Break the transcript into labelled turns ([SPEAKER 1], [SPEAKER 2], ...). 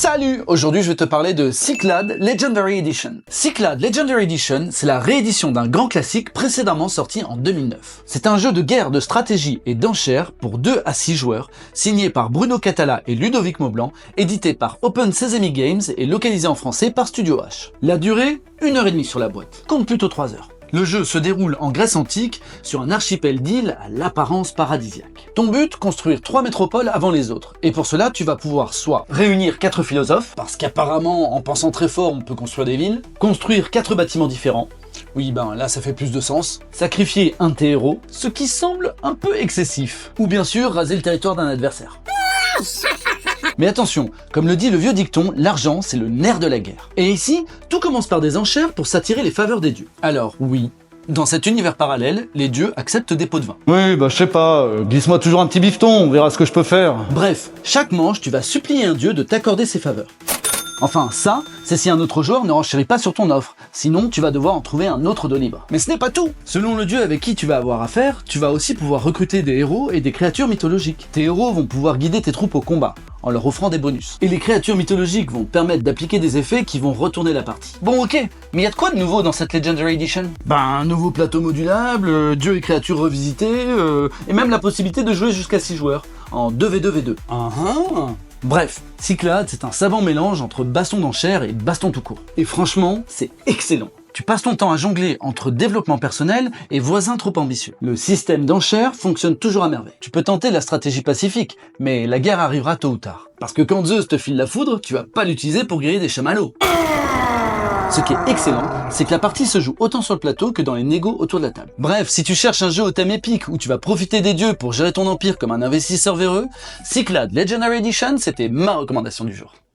[SPEAKER 1] Salut! Aujourd'hui, je vais te parler de Cyclades Legendary Edition. Cyclades Legendary Edition, c'est la réédition d'un grand classique précédemment sorti en 2009. C'est un jeu de guerre, de stratégie et d'enchères pour 2 à 6 joueurs, signé par Bruno Cathala et Ludovic Maublanc, édité par Open Sesame Games et localisé en français par Studio H. La durée, 1h30 sur la boîte, compte plutôt 3 heures. Le jeu se déroule en Grèce antique, sur un archipel d'îles à l'apparence paradisiaque. Ton but, construire 3 métropoles avant les autres. Et pour cela, tu vas pouvoir soit réunir 4 philosophes, parce qu'apparemment, en pensant très fort, on peut construire des villes, construire 4 bâtiments différents, oui ben là ça fait plus de sens, sacrifier un de tes héros, ce qui semble un peu excessif, ou bien sûr raser le territoire d'un adversaire. Mais attention, comme le dit le vieux dicton, l'argent c'est le nerf de la guerre. Et ici, tout commence par des enchères pour s'attirer les faveurs des dieux. Alors oui, dans cet univers parallèle, les dieux acceptent des pots de vin.
[SPEAKER 2] Oui, bah je sais pas, glisse-moi toujours un petit bifton, on verra ce que je peux faire.
[SPEAKER 1] Bref, chaque manche, tu vas supplier un dieu de t'accorder ses faveurs. Enfin, ça, c'est si un autre joueur ne renchérit pas sur ton offre, sinon tu vas devoir en trouver un autre de libre. Mais ce n'est pas tout! Selon le dieu avec qui tu vas avoir affaire, tu vas aussi pouvoir recruter des héros et des créatures mythologiques. Tes héros vont pouvoir guider tes troupes au combat, en leur offrant des bonus. Et les créatures mythologiques vont te permettre d'appliquer des effets qui vont retourner la partie. Bon ok, mais y a de quoi de nouveau dans cette Legendary Edition? Ben, un nouveau plateau modulable, dieux et créatures revisités, et même la possibilité de jouer jusqu'à 6 joueurs, en 2v2v2. Bref, Cyclades, c'est un savant mélange entre baston d'enchères et baston tout court. Et franchement, c'est excellent. Tu passes ton temps à jongler entre développement personnel et voisins trop ambitieux. Le système d'enchères fonctionne toujours à merveille. Tu peux tenter la stratégie pacifique, mais la guerre arrivera tôt ou tard. Parce que quand Zeus te file la foudre, tu vas pas l'utiliser pour griller des chamallows. Ce qui est excellent, c'est que la partie se joue autant sur le plateau que dans les négos autour de la table. Bref, si tu cherches un jeu au thème épique où tu vas profiter des dieux pour gérer ton empire comme un investisseur véreux, Cyclades Legendary Edition, c'était ma recommandation du jour.